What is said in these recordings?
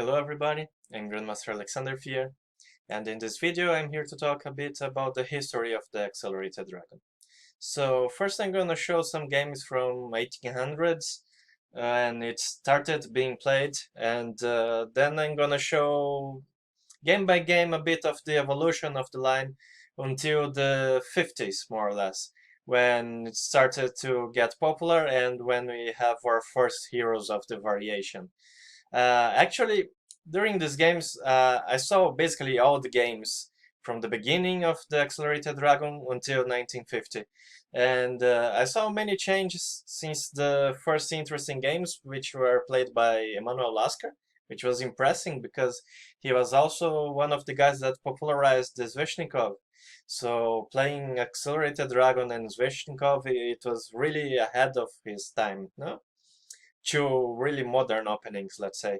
Hello everybody, I'm Grandmaster Alexander Fier, and in this video I'm here to talk a bit about the history of the Accelerated Dragon. So first I'm gonna show some games from 1800s and it started being played, and then I'm gonna show game by game a bit of the evolution of the line until the 50s more or less, when it started to get popular and when we have our first heroes of the variation. Actually, during these games, I saw basically all the games from the beginning of the Accelerated Dragon until 1950. And I saw many changes since the first interesting games, which were played by Emanuel Lasker, which was impressive because he was also one of the guys that popularized the Sveshnikov. So playing Accelerated Dragon and Sveshnikov, it was really ahead of his time, no? Two really modern openings, let's say.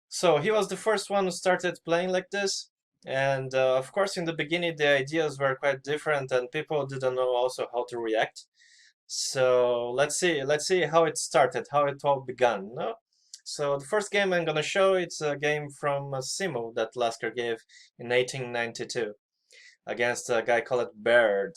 So he was the first one who started playing like this, and of course in the beginning the ideas were quite different and people didn't know also how to react. So let's see how it started, how it all began, no? So the first game I'm gonna show, it's a game from Simo that Lasker gave in 1892 against a guy called Baird.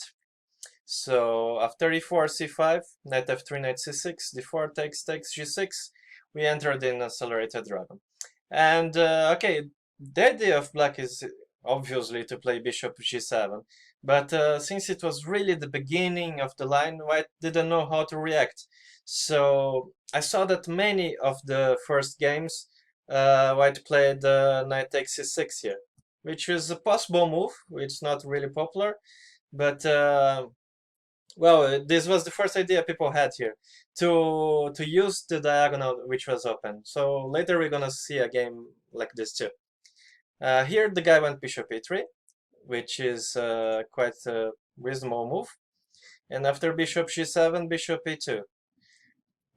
So after e4, c5, knight f3, knight c6, d4 takes g6, we entered in Accelerated Dragon. And okay, the idea of black is obviously to play bishop g7, but since it was really the beginning of the line, white didn't know how to react. So I saw that many of the first games white played knight takes c6 here, which is a possible move. It's not really popular, but well, this was the first idea people had here, to use the diagonal which was open. So later we're gonna see a game like this too. Here the guy went bishop e3, which is quite a reasonable move. And after bishop g7, bishop e2.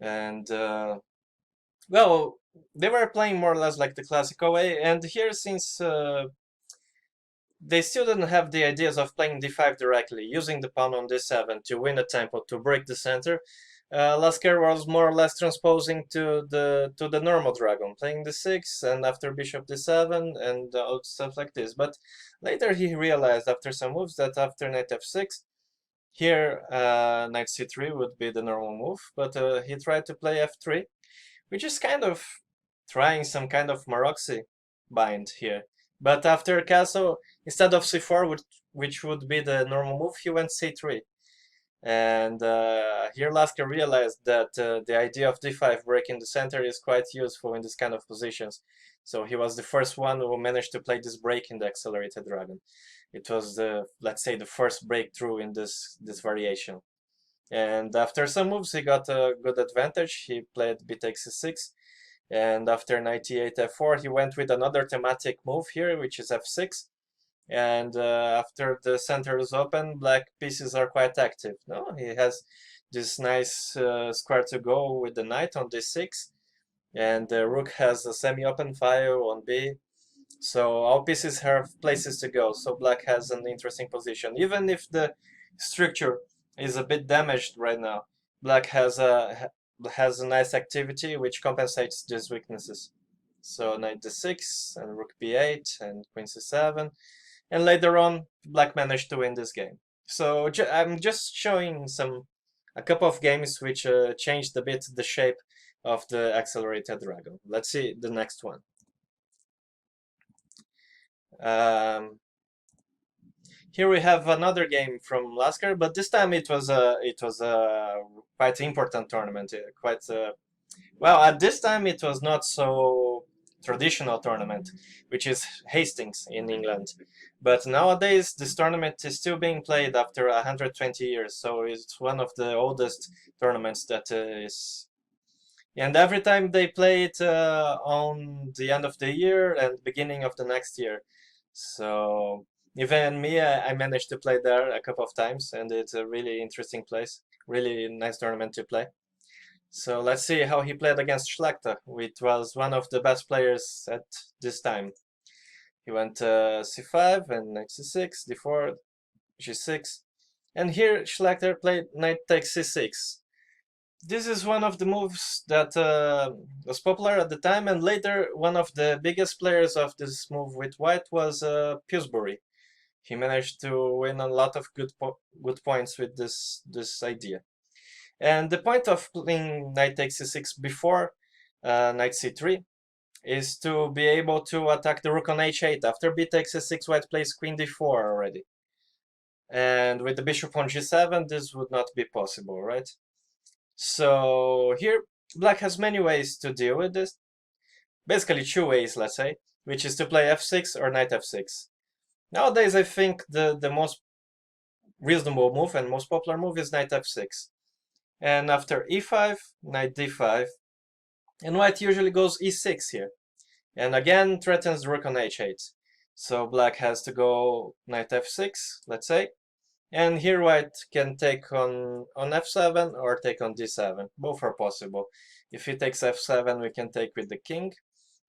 And well, they were playing more or less like the classical way. And here, since they still didn't have the ideas of playing d5 directly, using the pawn on d7 to win a tempo, to break the center. Lasker was more or less transposing to the normal dragon, playing d6 and after bishop d7 and all stuff like this. But later he realized after some moves that after knight f6, here knight c3 would be the normal move, but he tried to play f3, which is kind of trying some kind of Maroczy bind here. But after castle, instead of c4, which would be the normal move, he went c3. And here Lasker realized that the idea of d5 breaking the center is quite useful in this kind of positions. So he was the first one who managed to play this break in the Accelerated Dragon. It was the, let's say, the first breakthrough in this variation. And after some moves, he got a good advantage. He played b takes c6. And after knight e8, f4, he went with another thematic move here, which is f6. And after the center is open, black pieces are quite active. No, he has this nice square to go with the knight on d6, and the rook has a semi-open file on b. So all pieces have places to go. So black has an interesting position, even if the structure is a bit damaged right now. Black has a nice activity which compensates these weaknesses. So knight d6 and rook b8 and queen c7. And later on, black managed to win this game. So I'm just showing a couple of games which changed a bit the shape of the Accelerated Dragon. Let's see the next one. Here we have another game from Lasker, but this time it was a quite important tournament. Well, at this time it was not so traditional tournament, which is Hastings in England. But nowadays this tournament is still being played after 120 years, so it's one of the oldest tournaments that is. And every time they play it on the end of the year and beginning of the next year. So even me, I managed to play there a couple of times, and it's a really interesting place, really nice tournament to play. So let's see how he played against Schlechter, which was one of the best players at this time. He went c5 and knight c6, d4, g6. And here Schlechter played knight takes c6. This is one of the moves that was popular at the time, and later one of the biggest players of this move with white was Pillsbury. He managed to win a lot of good points with this idea. And the point of playing knight takes c6 before knight c3 is to be able to attack the rook on h8. After b takes c6, white plays queen d4 already. And with the bishop on g7, this would not be possible, right? So here, black has many ways to deal with this. Basically 2 ways, let's say, which is to play f6 or knight f6. Nowadays, I think the most reasonable move and most popular move is knight f6. And after e5, knight d5, and white usually goes e6 here. And again, threatens the rook on h8. So black has to go knight f6, let's say. And here white can take on f7 or take on d7. Both are possible. If he takes f7, we can take with the king.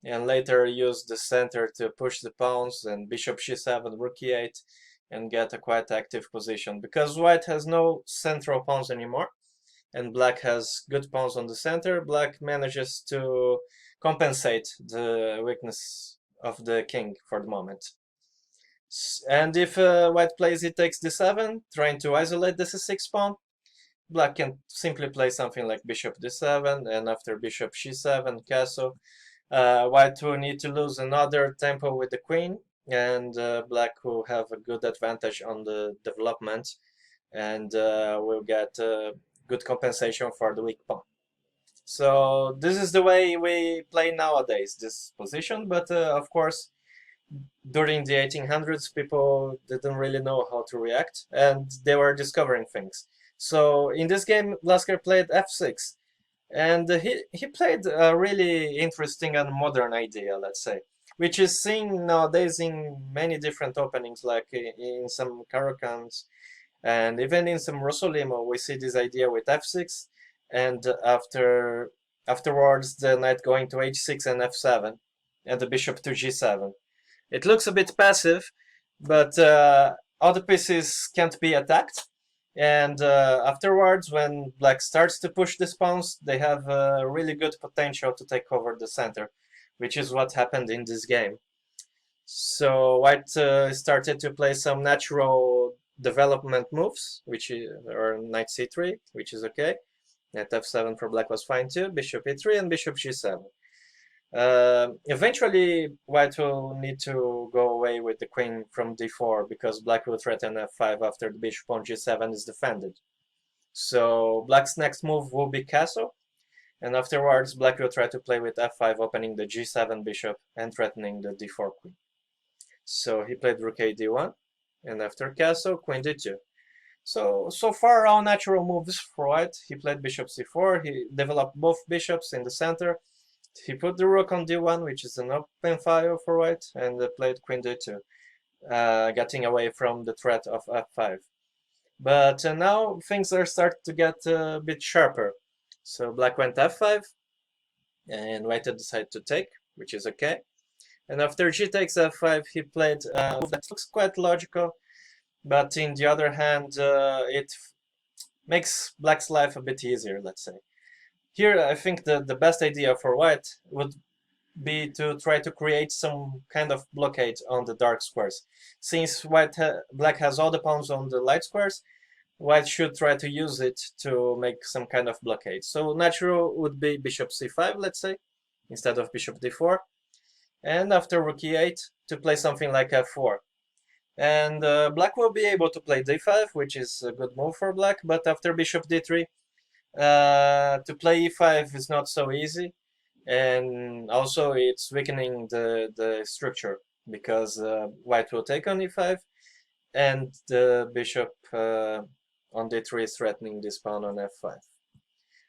And later use the center to push the pawns and bishop c7, rook e8, and get a quite active position. Because white has no central pawns anymore, and black has good pawns on the center, black manages to compensate the weakness of the king for the moment. And if white plays e takes d7, trying to isolate the c6 pawn, black can simply play something like bishop d7, and after bishop c7, castle, white will need to lose another tempo with the queen, and black will have a good advantage on the development, and will get good compensation for the weak pawn. So this is the way we play nowadays, this position, but of course, during the 1800s, people didn't really know how to react, and they were discovering things. So in this game, Lasker played f6, and he played a really interesting and modern idea, let's say, which is seen nowadays in many different openings, like in some Caracans, and even in some Rosolimo, we see this idea with f6, and afterwards the knight going to h6 and f7, and the bishop to g7. It looks a bit passive, but all the pieces can't be attacked. And afterwards, when black starts to push these pawns, they have really good potential to take over the center, which is what happened in this game. So white started to play some natural development moves, which are knight c3, which is okay. Knight f7 for black was fine too, bishop e3 and bishop g7. Eventually, white will need to go away with the queen from d4 because black will threaten f5 after the bishop on g7 is defended. So black's next move will be castle, and afterwards black will try to play with f5, opening the g7 bishop and threatening the d4 queen. So he played rook a d1, and after castle, queen d2. So far all natural moves for white. He played bishop c4, he developed both bishops in the center. He put the rook on d1, which is an open file for white, and played queen d2, getting away from the threat of f5. But now things are starting to get a bit sharper. So black went f5, and white decided to take, which is okay. And after g takes f5, he played a move that looks quite logical, but in the other hand, it makes black's life a bit easier, let's say. Here, I think the best idea for white would be to try to create some kind of blockade on the dark squares. Since black has all the pawns on the light squares, white should try to use it to make some kind of blockade. So natural would be bishop c5, let's say, instead of bishop d4. And after rook e8, to play something like f4. And black will be able to play d5, which is a good move for black, but after bishop d3, to play e5 is not so easy, and also it's weakening the structure because white will take on e5, and the bishop on d3 is threatening this pawn on f5.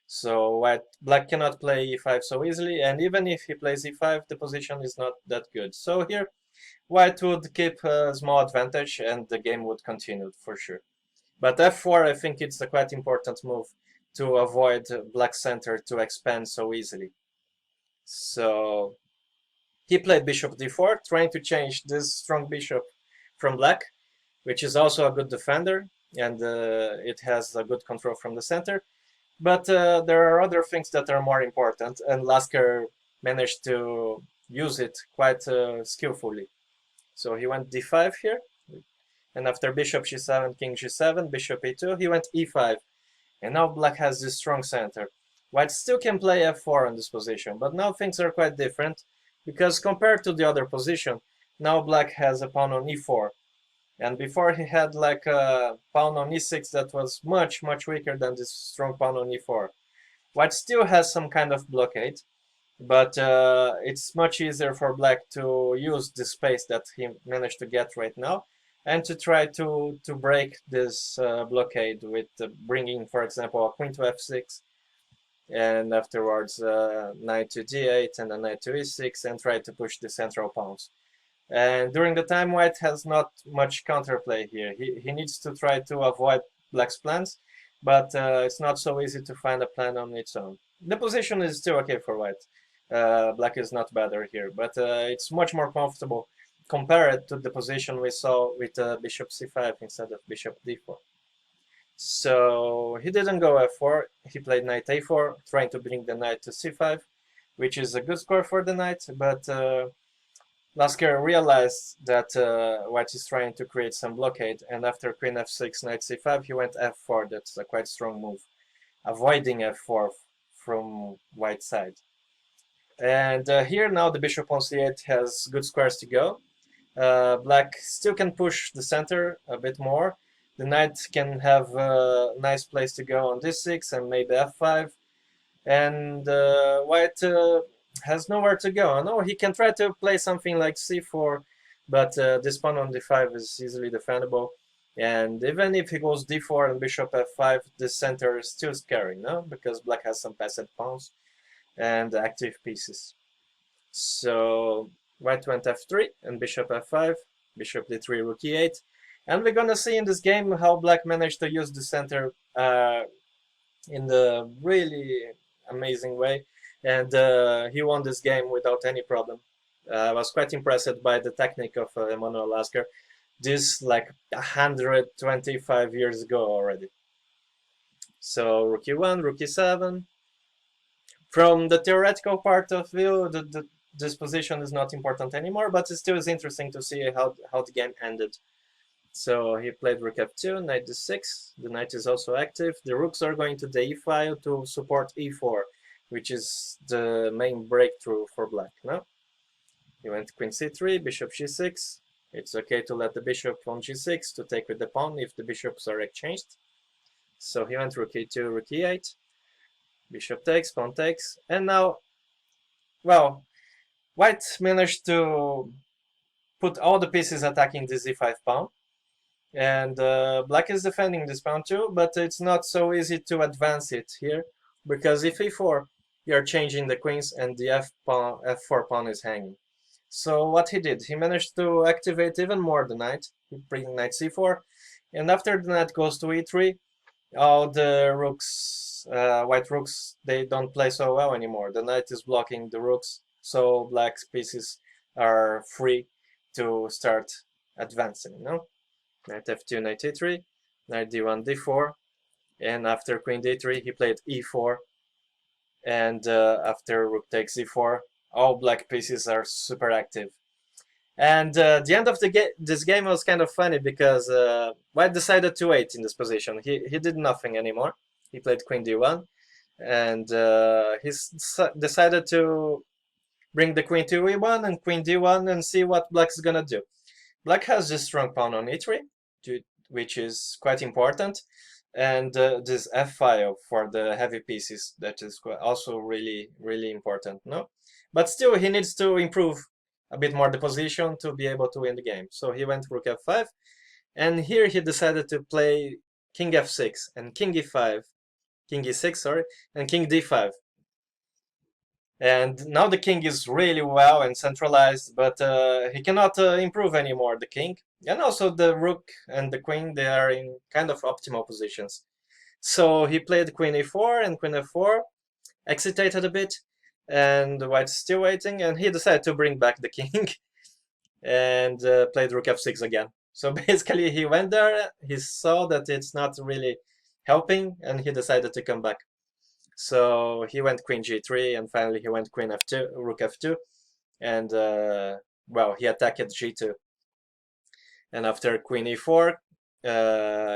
So black cannot play e5 so easily, and even if he plays e5, the position is not that good. So here, white would keep a small advantage, and the game would continue for sure. But f4, I think it's a quite important move to avoid black center to expand so easily. So he played bishop d4, trying to change this strong bishop from black, which is also a good defender, and it has a good control from the center. But there are other things that are more important, and Lasker managed to use it quite skillfully. So he went d5 here, and after bishop g7, king g7, bishop e2, he went e5. And now black has this strong center. White still can play f4 in this position, but now things are quite different, because compared to the other position, now black has a pawn on e4. And before he had like a pawn on e6 that was much, much weaker than this strong pawn on e4. White still has some kind of blockade, but it's much easier for black to use the space that he managed to get right now, and to try to break this blockade with bringing, for example, a queen to f6, and afterwards knight to d8 and a knight to e6, and try to push the central pawns. And during the time, white has not much counterplay here. He needs to try to avoid black's plans, but it's not so easy to find a plan on its own. The position is still okay for white. Black is not better here, but it's much more comfortable compared to the position we saw with bishop c5 instead of bishop d4. So he didn't go f4, he played knight a4, trying to bring the knight to c5, which is a good score for the knight, but Lasker realized that white is trying to create some blockade, and after queen f6, knight c5, he went f4. That's a quite strong move, avoiding f4 from white side. And here now the bishop on c8 has good squares to go. Black still can push the center a bit more. The knight can have a nice place to go on d6 and maybe f5. And white has nowhere to go. I know he can try to play something like c4, but this pawn on d5 is easily defendable. And even if he goes d4 and bishop f5, the center is still scary, no? Because black has some passive pawns and active pieces. So white went f3 and bishop f5, bishop d3, rook e8. And we're gonna see in this game how black managed to use the center in the really amazing way, and he won this game without any problem. I was quite impressed by the technique of Emanuel Lasker. This like 125 years ago already. So rook e1, rook e7. From the theoretical part of view, this position is not important anymore, but it still is interesting to see how the game ended. So he played rook f2, knight d6. The knight is also active. The rooks are going to the e file to support e4, which is the main breakthrough for black. No? He went queen c3, bishop g6. It's okay to let the bishop on g6 to take with the pawn if the bishops are exchanged. So he went rook e2, rook e8. Bishop takes, pawn takes. And now, well, white managed to put all the pieces attacking this e5 pawn. And black is defending this pawn too, but it's not so easy to advance it here, because if e4, you're changing the queens and the f4 pawn is hanging. So what he did, he managed to activate even more the knight. He brings knight c4, and after the knight goes to e3, all the rooks, white rooks, they don't play so well anymore. The knight is blocking the rooks, so black's pieces are free to start advancing, no? Knight f2, knight e3, knight d1, d4, and after queen d3 he played e4, and after rook takes e4, all black pieces are super active. And the end of this game was kind of funny, because white decided to wait in this position. He did nothing anymore. He played queen d1, and he decided to bring the queen to e1 and queen d1 and see what black's gonna do. Black has this strong pawn on e3, which is quite important, and this f file for the heavy pieces, that is also really, really important, no? But still, he needs to improve a bit more the position to be able to win the game. So he went rook f5, and here he decided to play king f6 and king e5, king e6, sorry, and king d5. And now the king is really well and centralized, but he cannot improve anymore, the king. And also the rook and the queen, they are in kind of optimal positions. So he played queen e4 and queen f4, hesitated a bit, and white's still waiting, and he decided to bring back the king and played rook f6 again. So basically he went there, he saw that it's not really helping, and he decided to come back. So he went queen g3, and finally he went queen f2, rook f2, and well, he attacked g2. And after queen e4,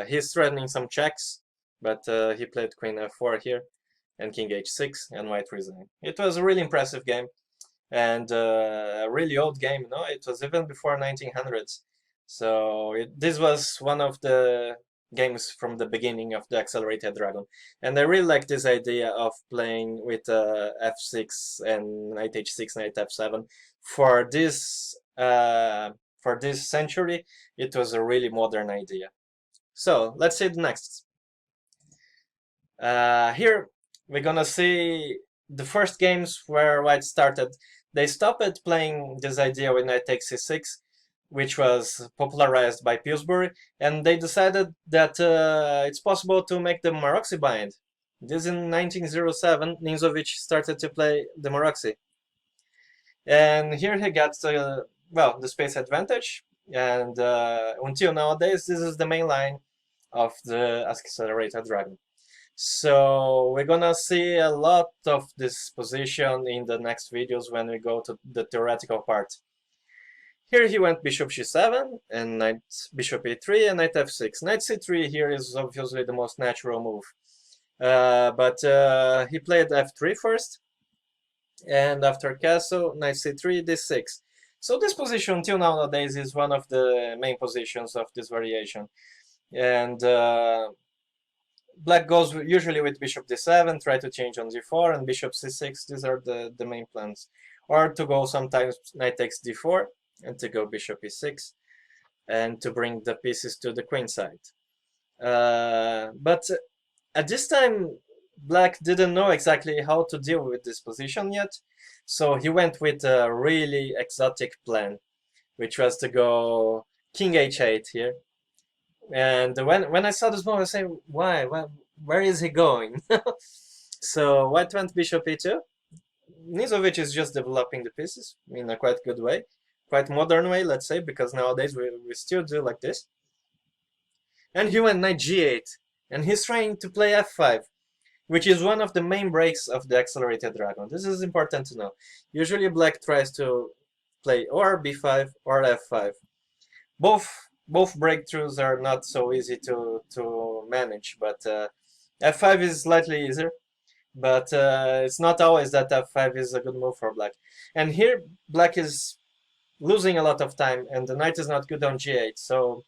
he's threatening some checks, but he played queen f4 here, and king h6, and white resigned. It was a really impressive game, and a really old game. No, it was even before 1900s. So this was one of the games from the beginning of the Accelerated Dragon, and I really like this idea of playing with f6 and knight h6, knight f7. For this century, it was a really modern idea. So let's see the next. Here we're gonna see the first games where white started. They stopped playing this idea with knight takes c6, which was popularized by Pillsbury, and they decided that it's possible to make the Maroczy bind. This in 1907, Ninzovic started to play the Maroczy. And here he got, well, the space advantage, and until nowadays, this is the main line of the Accelerated Dragon. So we're gonna see a lot of this position in the next videos when we go to the theoretical part. Here he went bishop g7 and knight bishop e3 and knight f6. Knight c3 here is obviously the most natural move. But he played f3 first, and after castle, knight c3, d6. So this position till nowadays is one of the main positions of this variation. And black goes usually with bishop d7, try to change on d4, and bishop c6. These are the main plans. Or to go sometimes knight takes d4, and to go bishop e6, and to bring the pieces to the queen side. But at this time, black didn't know exactly how to deal with this position yet, so he went with a really exotic plan, which was to go king h8 here. And when I saw this move, I say, why? Where is he going? So white went bishop e2. Ninzovic is just developing the pieces in a quite good way, quite modern way, let's say, because nowadays we still do like this. And he went knight g8, and he's trying to play f5, which is one of the main breaks of the Accelerated Dragon. This is important to know. Usually black tries to play or b5 or f5. Both breakthroughs are not so easy to manage, but f5 is slightly easier. But it's not always that f5 is a good move for black. And here black is losing a lot of time, and the knight is not good on g8. So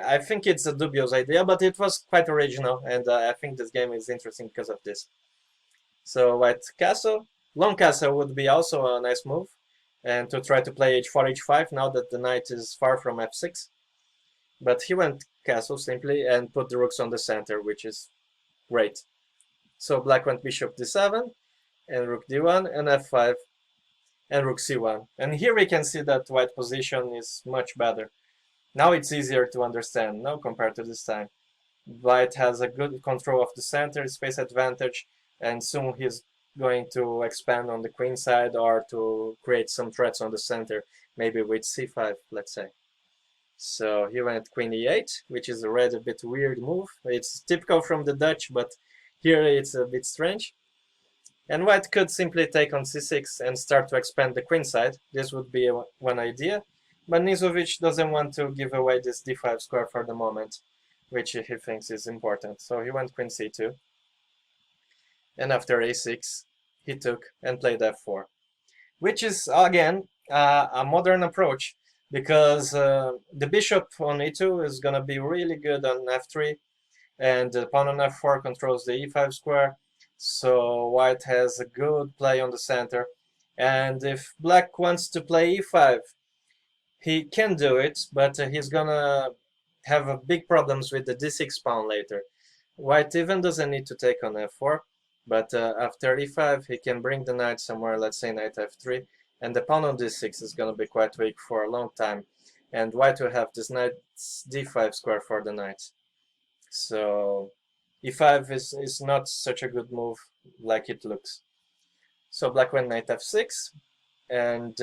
I think it's a dubious idea, but it was quite original, and I think this game is interesting because of this. So white castle. Long castle would be also a nice move, and to try to play h4, h5 now that the knight is far from f6. But he went castle simply and put the rooks on the center, which is great. So black went bishop d7, and rook d1, and f5, and rook c1. And here we can see that white position is much better. Now it's easier to understand, no, compared to this time. White has a good control of the center, space advantage, and soon he's going to expand on the queen side or to create some threats on the center, maybe with c5, let's say. So he went queen e8, which is already a bit weird move. It's typical from the Dutch, but here it's a bit strange. And white could simply take on c6 and start to expand the queen side. This would be one idea. But Ninzovic doesn't want to give away this d5 square for the moment, which he thinks is important. So he went queen c2. And after a6, he took and played f4, which is, again, a modern approach, because the bishop on e2 is going to be really good on f3, and the pawn on f4 controls the e5 square. So white has a good play on the center. And if black wants to play e5, he can do it, but he's gonna have big problems with the d6 pawn later. White even doesn't need to take on f4, but after e5 he can bring the knight somewhere, let's say knight f3, and the pawn on d6 is gonna be quite weak for a long time, and white will have this knight d5 square for the knight. So e5 is not such a good move like it looks. So black went knight f6, and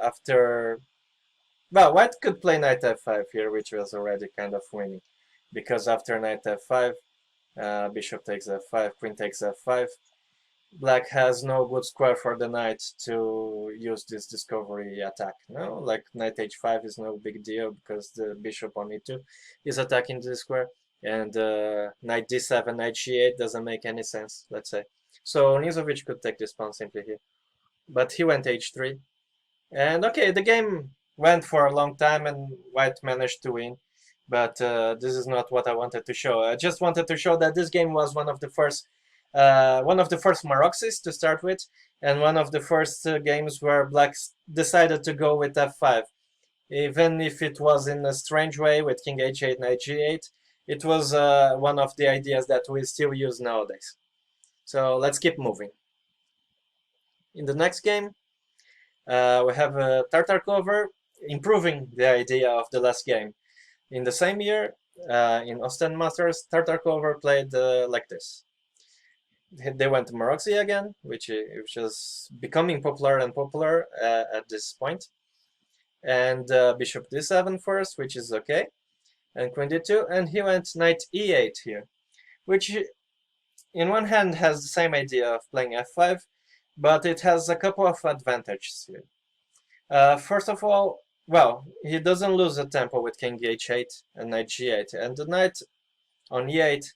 after... Well, white could play knight f5 here, which was already kind of winning, because after knight f5, Bishop takes f5, queen takes f5. Black has no good square for the knight to use this discovery attack. No, like knight h5 is no big deal because the bishop on e2 is attacking the square, and knight d7, knight g8 doesn't make any sense, let's say. So Nizovic could take this pawn simply here, but he went h3, and okay, the game went for a long time and white managed to win, but this is not what I wanted to show. I just wanted to show that this game was one of the first Maroczys to start with, and one of the first games where Black decided to go with f5. Even if it was in a strange way with king h8, knight g8, it was one of the ideas that we still use nowadays. So let's keep moving. In the next game, we have Tartakower improving the idea of the last game. In the same year, in Austin Masters, Tartakower played like this. They went to Maroczy again, which is becoming popular and popular at this point. And bishop d7 first, which is okay, and queen d2, and he went knight e8 here, which in one hand has the same idea of playing f5, but it has a couple of advantages here. First of all, well, he doesn't lose a tempo with king h8 and knight g8, and the knight on e8,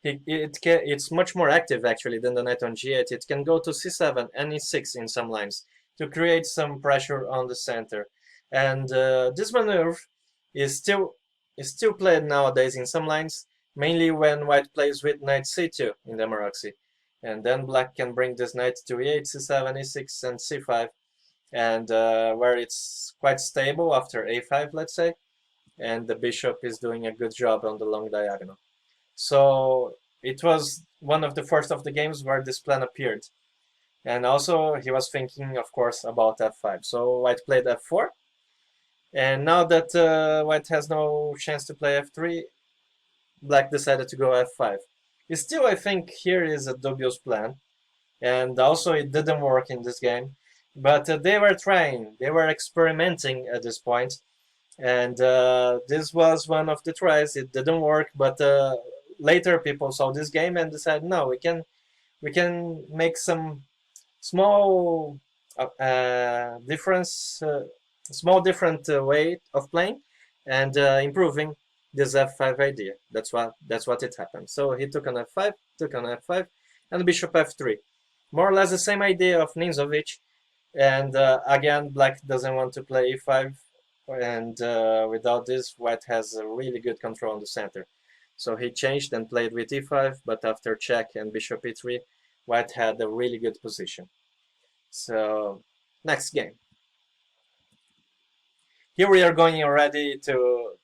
it's much more active actually than the knight on g8. It can go to c7 and e6 in some lines to create some pressure on the center, and this maneuver is still played nowadays in some lines, mainly when white plays with knight c2 in the Maroczy, and then black can bring this knight to e8, c7, e6, and c5, and where it's quite stable after a5, let's say, and the bishop is doing a good job on the long diagonal. So it was one of the first of the games where this plan appeared. And also he was thinking, of course, about f5. So white played f4. And now that white has no chance to play f3, black decided to go f5. Still, I think here is a dubious plan. And also it didn't work in this game. But they were trying, they were experimenting at this point. And this was one of the tries. It didn't work, but later people saw this game and decided, no, we can make some small different way of playing and improving this f5 idea. That's what it happened. So he took on f5, and bishop f3. More or less the same idea of Nizovic, and again, black doesn't want to play e5, and without this, white has a really good control on the center. So he changed and played with e5, but after check and bishop e3, white had a really good position. So next game. Here we are going already to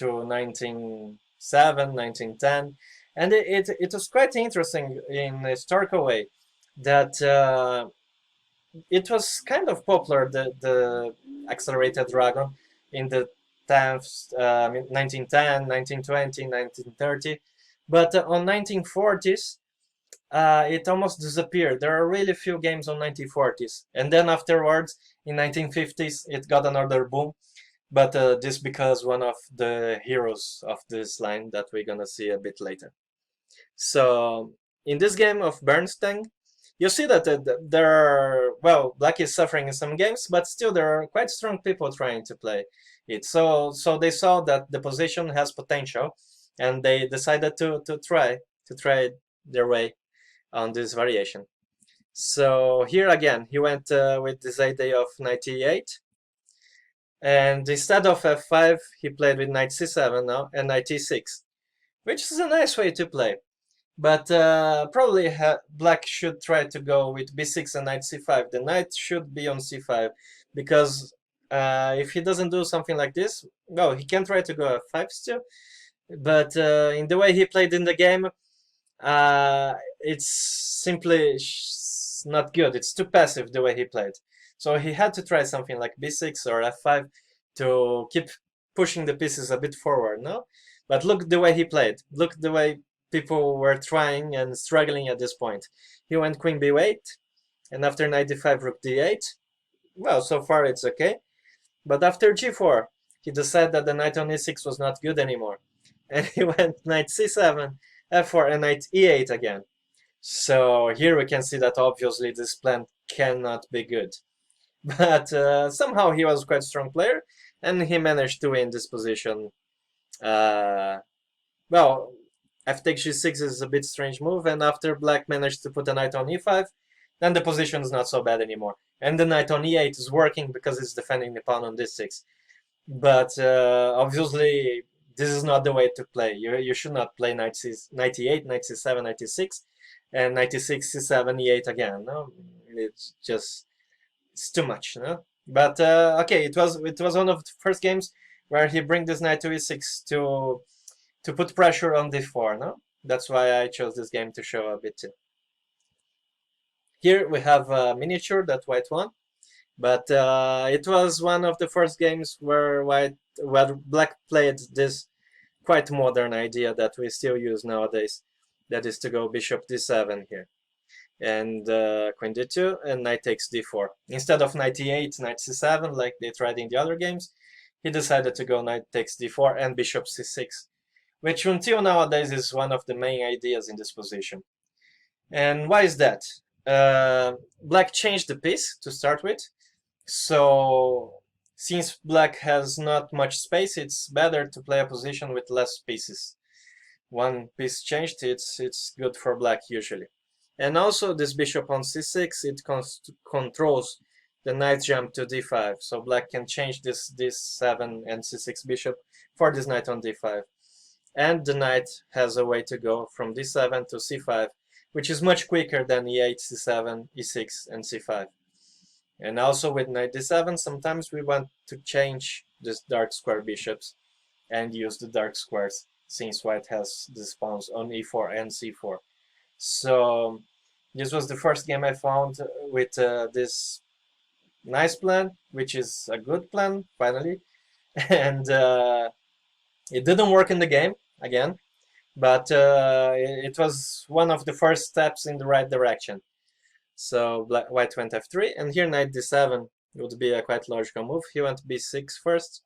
1907, 1910, and it was quite interesting in a historical way that it was kind of popular, the accelerated dragon, in the 1910, 1920, 1930, but on 1940s it almost disappeared. There are really few games on 1940s, and then afterwards in 1950s it got another boom, but this because one of the heroes of this line that we're gonna see a bit later. So in this game of Bernstein, you see that there are, well, black is suffering in some games, but still there are quite strong people trying to play it. So they saw that the position has potential, and they decided to try their way on this variation. So here again, he went with this idea of knight e8, and instead of f5, he played with knight c7 now and knight e6, which is a nice way to play. But probably black should try to go with b6 and knight c5. The knight should be on c5, because if he doesn't do something like this, no, he can try to go f5 still. But in the way he played in the game, it's simply not good. It's too passive the way he played. So he had to try something like b6 or f5 to keep pushing the pieces a bit forward, no? But look the way he played. Look the way people were trying and struggling at this point. He went queen b8, and after knight d5, rook d8. Well, so far it's okay. But after g4, he decided that the knight on e6 was not good anymore. And he went knight c7, f4 and knight e8 again. So here we can see that obviously this plan cannot be good. But somehow he was quite a strong player, and he managed to win this position. Well, f takes g6 is a bit strange move, and after black managed to put a knight on e5, then the position is not so bad anymore. And the knight on e8 is working because it's defending the pawn on d6. But obviously, this is not the way to play. You should not play knight e8, knight c7, knight e6, and knight e6, c7, e8 again. No, it's too much. No, but okay, it was one of the first games where he bring this knight to e6 to put pressure on d4. No, that's why I chose this game to show a bit too. Here we have a miniature that white won. But it was one of the first games where black played this quite modern idea that we still use nowadays. That is to go bishop d7 here. And queen d2 and knight takes d4. Instead of knight e8, knight c7 like they tried in the other games, he decided to go knight takes d4 and bishop c6, which until nowadays is one of the main ideas in this position. And why is that? Black changed the piece to start with. So, since black has not much space, it's better to play a position with less pieces. One piece changed, it's good for black usually. And also this bishop on c6, it controls the knight jump to d5. So black can change this d7 and c6 bishop for this knight on d5. And the knight has a way to go from d7 to c5, which is much quicker than e8, c7, e6, and c5. And also with knight d7, sometimes we want to change this dark square bishops and use the dark squares, since white has the pawns on e4 and c4. So this was the first game I found with this nice plan, which is a good plan, finally. And it didn't work in the game, again, but it was one of the first steps in the right direction. So white went f3, and here knight d7 would be a quite logical move. He went b6 first,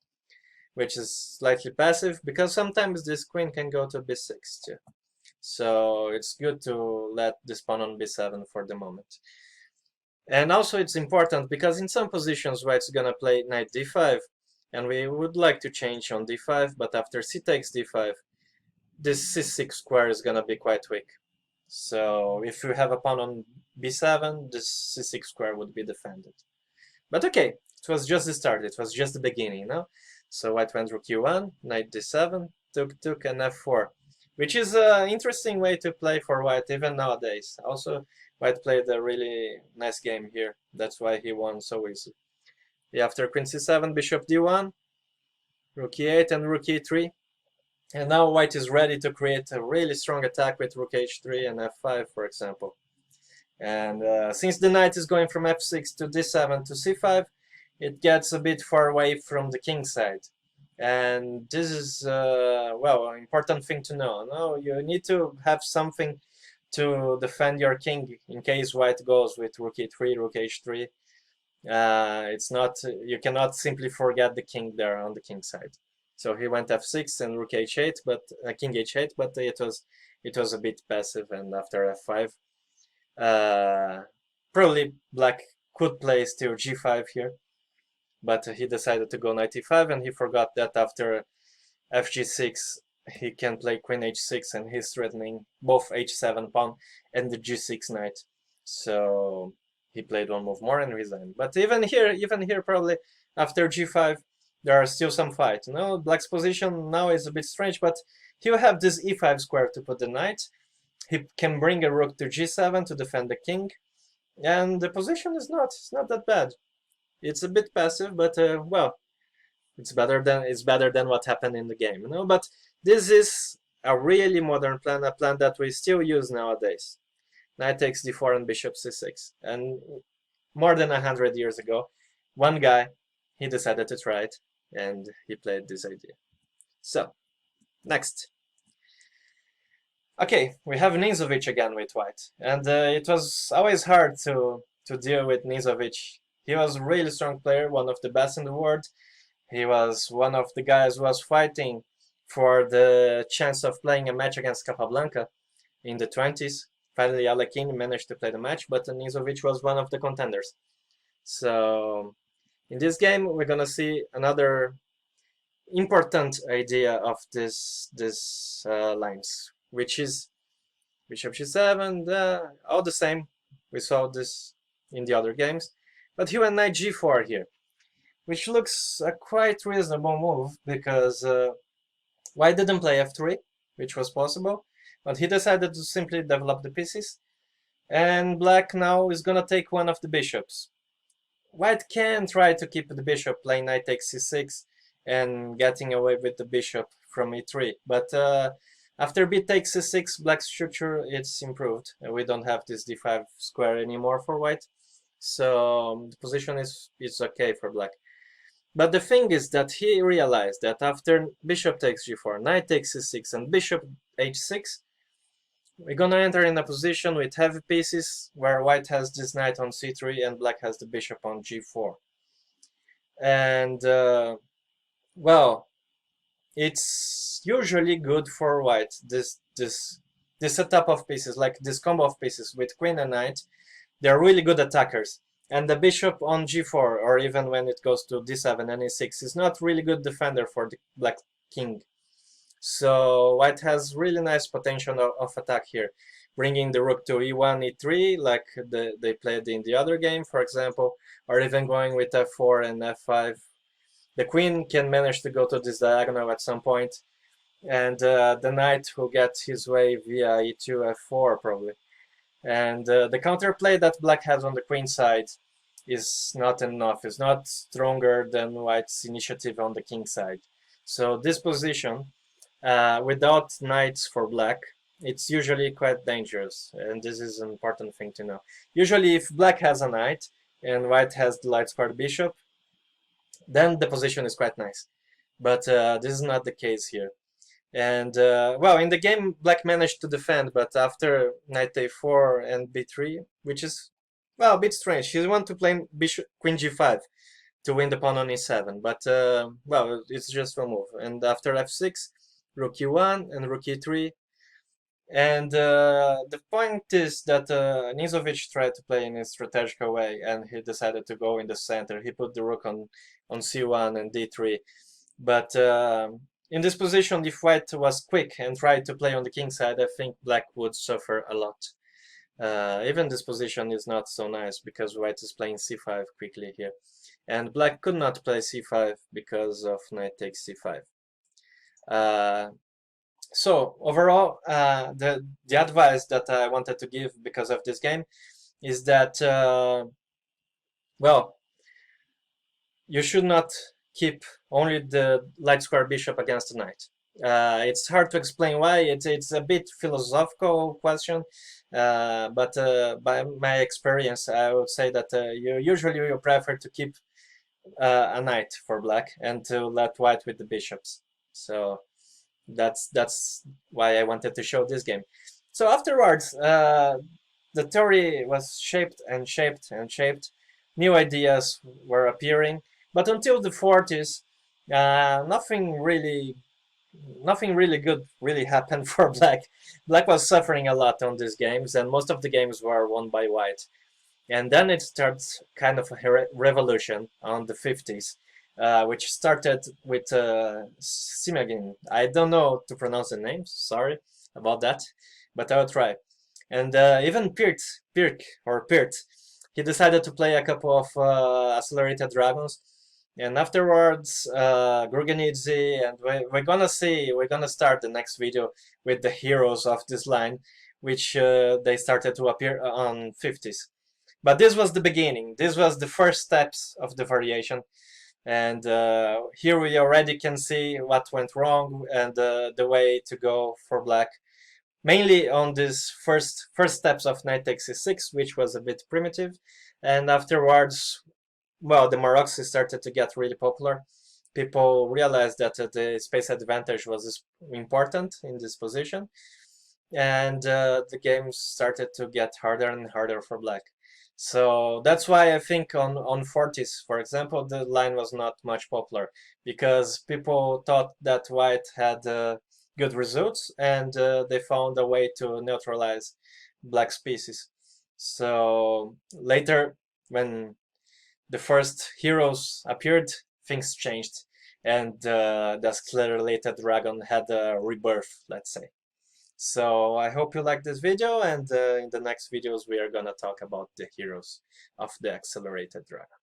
which is slightly passive, because sometimes this queen can go to b6 too. So it's good to let this pawn on b7 for the moment. And also it's important because in some positions white's gonna play knight d5, and we would like to change on d5, but after c takes d5, this c6 square is gonna be quite weak. So if you have a pawn on b7, this c6 square would be defended. But okay, it was just the start, it was just the beginning, no? So white went rook e1, knight d7, took, and f4, which is an interesting way to play for white even nowadays. Also, white played a really nice game here, that's why he won so easily. After queen c7, bishop d1, rook e8, and rook e3. And now white is ready to create a really strong attack with rook h3 and f5, for example. And since the knight is going from f6 to d7 to c5, it gets a bit far away from the king side. And this is, well, an important thing to know. No, you need to have something to defend your king in case white goes with rook e3, rook h3. It's not, you cannot simply forget the king there on the king side. So he went f6 and rook h8, but king h8, but it was a bit passive. And after f5, probably black could play still g5 here, but he decided to go knight e5, and he forgot that after fg6 he can play queen h6, and he's threatening both h7 pawn and the g6 knight. So he played one move more and resigned. But even here, probably after g5, there are still some fight. No, black's position now is a bit strange, but he'll have this e5 square to put the knight. He can bring a rook to g7 to defend the king, and the position is not that bad. It's a bit passive, but well, it's better than what happened in the game, you know. But this is a really modern plan, a plan that we still use nowadays. Knight takes d4 and bishop c6, and more than 100 years ago, one guy, he decided to try it, and he played this idea. So, next. Okay, we have Ninzovic again with white, and it was always hard to deal with Ninzovic. He was a really strong player, one of the best in the world. He was one of the guys who was fighting for the chance of playing a match against Capablanca in the 20s. Finally, Alekhine managed to play the match, but Nizovic was one of the contenders. So in this game, we're gonna see another important idea of this lines, which is bishop g7, all the same. We saw this in the other games, but he went knight g4 here, which looks a quite reasonable move because white didn't play f3, which was possible, but he decided to simply develop the pieces, and black now is gonna take one of the bishops. White can try to keep the bishop, playing knight takes c6 and getting away with the bishop from e3, but after b takes c6, black's structure it's improved. We don't have this d5 square anymore for white, so the position is okay for black. But the thing is that he realized that after bishop takes g4, knight takes c6, and bishop h6, we're gonna enter in a position with heavy pieces where white has this knight on c3 and black has the bishop on g4. And well, it's usually good for white, this setup of pieces, like this combo of pieces with queen and knight. They're really good attackers. And the bishop on g4, or even when it goes to d7 and e6, is not really good defender for the black king. So white has really nice potential of attack here, bringing the rook to e1, e3, like they played in the other game, for example, or even going with f4 and f5. The queen can manage to go to this diagonal at some point, and the knight will get his way via e2, f4 probably. And the counterplay that black has on the queen side is not enough, it's not stronger than white's initiative on the king side. So this position, without knights for black, it's usually quite dangerous, and this is an important thing to know. Usually if black has a knight and white has the light squared bishop, then the position is quite nice. But this is not the case here. And well, in the game black managed to defend, but after knight a4 and b3, which is, well, a bit strange. He wanted to play bishop queen g5 to win the pawn on e7, but well, it's just one move. And after f6, rook e1 and rook e3. And the point is that Nizovic tried to play in a strategical way, and he decided to go in the center. He put the rook on c1 and d3. But in this position, if white was quick and tried to play on the king side, I think black would suffer a lot. Even this position is not so nice because white is playing c5 quickly here. And black could not play c5 because of knight takes c5. So overall, the advice that I wanted to give because of this game is that, well, you should not keep only the light square bishop against the knight. It's hard to explain why. It's a bit philosophical question, but by my experience, I would say that you prefer to keep a knight for black and to let white with the bishops. So that's why I wanted to show this game. So afterwards, the theory was shaped and shaped and shaped. New ideas were appearing, but until the 40s, nothing really good really happened for black. Black was suffering a lot on these games, and most of the games were won by white. And then it starts kind of a revolution on the 50s, which started with Simagin. I don't know to pronounce the name, sorry about that, but I'll try. And even Pirk, he decided to play a couple of accelerated dragons. And afterwards, Gurgenidze, and we're gonna start the next video with the heroes of this line, which they started to appear on 50s. But this was the beginning. This was the first steps of the variation. And here we already can see what went wrong and the way to go for black. Mainly on these first steps of knight takes c6, which was a bit primitive. And afterwards, well, the Maroczy started to get really popular. People realized that the space advantage was important in this position. And the game started to get harder and harder for black. So that's why I think on Fortis, for example, the line was not much popular, because people thought that white had good results, and they found a way to neutralize black's pieces. So later, when the first heroes appeared, things changed, and the accelerated dragon had a rebirth, let's say. So I hope you like this video, and in the next videos we are gonna talk about the heroes of the accelerated dragon.